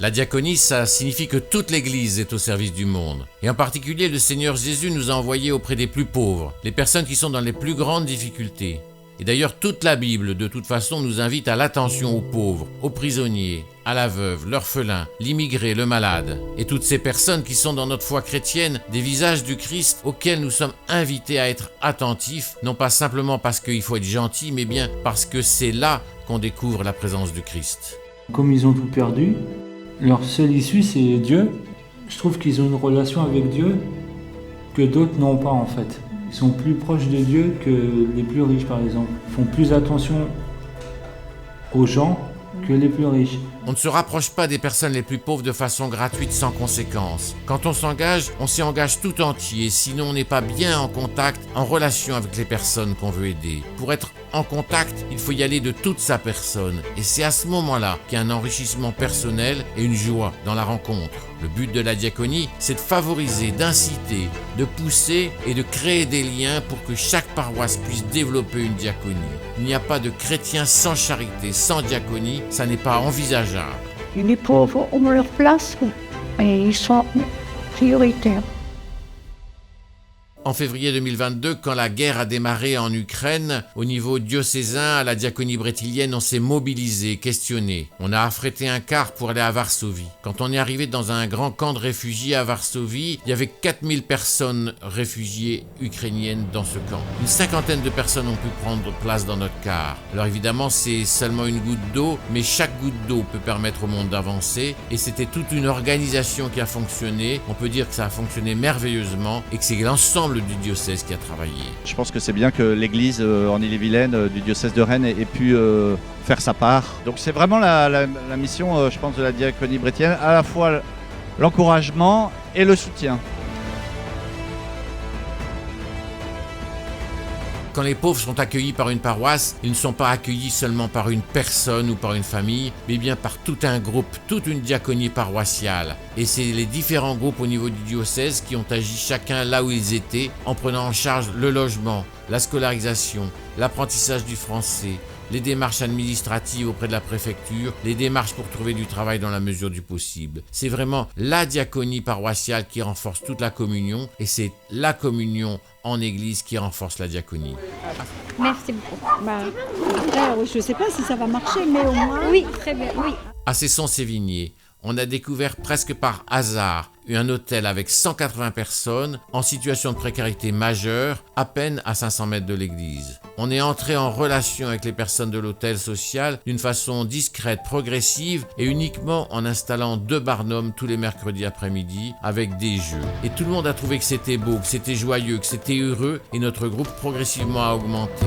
La diaconie, ça signifie que toute l'Église est au service du monde. Et en particulier, le Seigneur Jésus nous a envoyés auprès des plus pauvres, les personnes qui sont dans les plus grandes difficultés. Et d'ailleurs, toute la Bible, de toute façon, nous invite à l'attention aux pauvres, aux prisonniers, à la veuve, l'orphelin, l'immigré, le malade. Et toutes ces personnes qui sont dans notre foi chrétienne des visages du Christ auxquels nous sommes invités à être attentifs, non pas simplement parce qu'il faut être gentil, mais bien parce que c'est là qu'on découvre la présence du Christ. Comme ils ont tout perdu, leur seule issue c'est Dieu. Je trouve qu'ils ont une relation avec Dieu que d'autres n'ont pas en fait. Ils sont plus proches de Dieu que les plus riches par exemple. Ils font plus attention aux gens que les plus riches. On ne se rapproche pas des personnes les plus pauvres de façon gratuite sans conséquence. Quand on s'engage, on s'y engage tout entier, sinon on n'est pas bien en contact, en relation avec les personnes qu'on veut aider. Pour être en contact, il faut y aller de toute sa personne. Et c'est à ce moment-là qu'il y a un enrichissement personnel et une joie dans la rencontre. Le but de la diaconie, c'est de favoriser, d'inciter, de pousser et de créer des liens pour que chaque paroisse puisse développer une diaconie. Il n'y a pas de chrétien sans charité, sans diaconie, ça n'est pas envisageable. Les pauvres ont leur place et ils sont prioritaires. En février 2022, quand la guerre a démarré en Ukraine, au niveau diocésain, à la diaconie brétilienne, on s'est mobilisé, questionné. On a affrété un car pour aller à Varsovie. Quand on est arrivé dans un grand camp de réfugiés à Varsovie, il y avait 4000 personnes réfugiées ukrainiennes dans ce camp. Une cinquantaine de personnes ont pu prendre place dans notre car. Alors évidemment, c'est seulement une goutte d'eau, mais chaque goutte d'eau peut permettre au monde d'avancer. Et c'était toute une organisation qui a fonctionné. On peut dire que ça a fonctionné merveilleusement et que c'est l'ensemble du diocèse qui a travaillé. Je pense que c'est bien que l'église en Ille-et-Vilaine du diocèse de Rennes ait pu faire sa part. Donc c'est vraiment la mission, je pense, de la diaconie brétilienne, à la fois l'encouragement et le soutien. Quand les pauvres sont accueillis par une paroisse, ils ne sont pas accueillis seulement par une personne ou par une famille, mais bien par tout un groupe, toute une diaconie paroissiale. Et c'est les différents groupes au niveau du diocèse qui ont agi chacun là où ils étaient, en prenant en charge le logement, la scolarisation, l'apprentissage du français, les démarches administratives auprès de la préfecture, les démarches pour trouver du travail dans la mesure du possible. C'est vraiment la diaconie paroissiale qui renforce toute la communion et c'est la communion en église qui renforce la diaconie. Merci beaucoup. Après, je ne sais pas si ça va marcher, mais au moins... Oui, très bien, oui. À Cesson-Sévigné, on a découvert presque par hasard un hôtel avec 180 personnes en situation de précarité majeure, à peine à 500 mètres de l'église. On est entré en relation avec les personnes de l'hôtel social d'une façon discrète, progressive et uniquement en installant 2 barnums tous les mercredis après-midi avec des jeux. Et tout le monde a trouvé que c'était beau, que c'était joyeux, que c'était heureux et notre groupe progressivement a augmenté.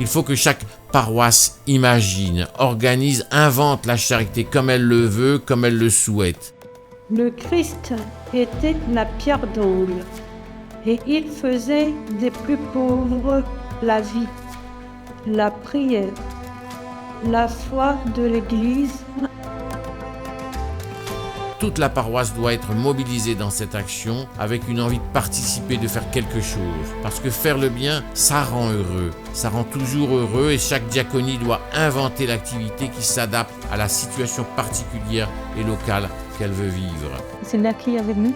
Il faut que chaque paroisse imagine, organise, invente la charité comme elle le veut, comme elle le souhaite. Le Christ était la pierre d'angle et il faisait des plus pauvres la vie, la prière, la foi de l'Église. Toute la paroisse doit être mobilisée dans cette action avec une envie de participer, de faire quelque chose. Parce que faire le bien, ça rend heureux. Ça rend toujours heureux et chaque diaconie doit inventer l'activité qui s'adapte à la situation particulière et locale qu'elle veut vivre. C'est là qui est avec nous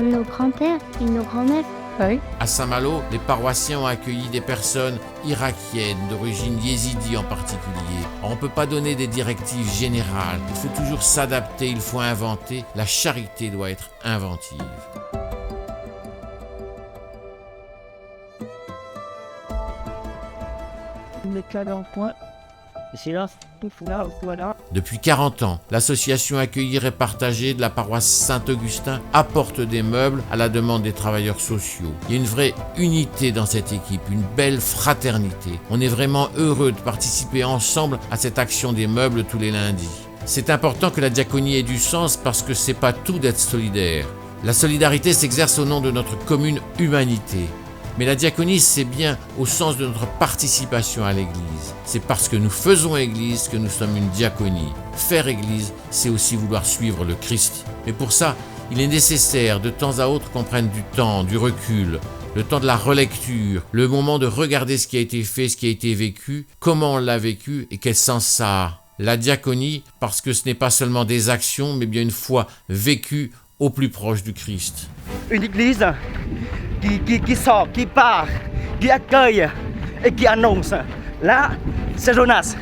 Nos grands-pères et nos grands-mères. Oui. À Saint-Malo, les paroissiens ont accueilli des personnes irakiennes, d'origine yézidi en particulier. On ne peut pas donner des directives générales. Il faut toujours s'adapter, il faut inventer. La charité doit être inventive. Depuis 40 ans, l'association Accueillir et Partager de la paroisse Saint-Augustin apporte des meubles à la demande des travailleurs sociaux. Il y a une vraie unité dans cette équipe, une belle fraternité. On est vraiment heureux de participer ensemble à cette action des meubles tous les lundis. C'est important que la diaconie ait du sens parce que c'est pas tout d'être solidaire. La solidarité s'exerce au nom de notre commune humanité. Mais la diaconie, c'est bien au sens de notre participation à l'Église. C'est parce que nous faisons Église que nous sommes une diaconie. Faire Église, c'est aussi vouloir suivre le Christ. Mais pour ça, il est nécessaire de temps à autre qu'on prenne du temps, du recul. le temps de la relecture, le moment de regarder ce qui a été fait, ce qui a été vécu, comment on l'a vécu et quel sens ça a. La diaconie, parce que ce n'est pas seulement des actions, mais bien une foi vécue au plus proche du Christ. Une église qui sort, qui part, qui accueille et qui annonce. Là, c'est Jonas.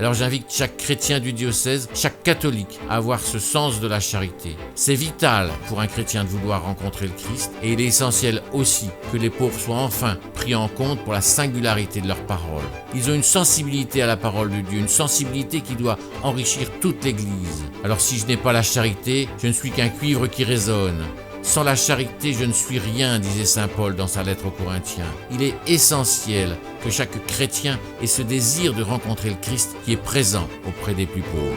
Alors j'invite chaque chrétien du diocèse, chaque catholique à avoir ce sens de la charité. C'est vital pour un chrétien de vouloir rencontrer le Christ et il est essentiel aussi que les pauvres soient enfin pris en compte pour la singularité de leurs paroles. Ils ont une sensibilité à la parole de Dieu, une sensibilité qui doit enrichir toute l'Église. Alors si je n'ai pas la charité, je ne suis qu'un cuivre qui résonne. Sans la charité, je ne suis rien, disait saint Paul dans sa lettre aux Corinthiens. Il est essentiel que chaque chrétien ait ce désir de rencontrer le Christ qui est présent auprès des plus pauvres.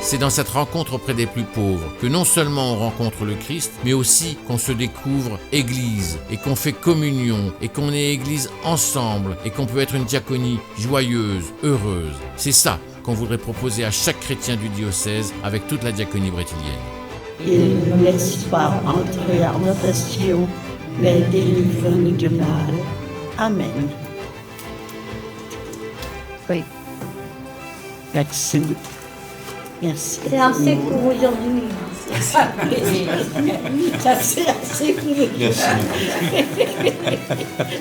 C'est dans cette rencontre auprès des plus pauvres que non seulement on rencontre le Christ, mais aussi qu'on se découvre Église et qu'on fait communion et qu'on est Église ensemble et qu'on peut être une diaconie joyeuse, heureuse. C'est ça qu'on voudrait proposer à chaque chrétien du diocèse avec toute la diaconie brétilienne. Il ne nous laisse pas entrer en tentation, mais délivre-nous du mal. Amen. Oui. Merci. Merci. C'est assez pour aujourd'hui. Ça, c'est assez pour aujourd'hui.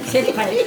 C'est vrai.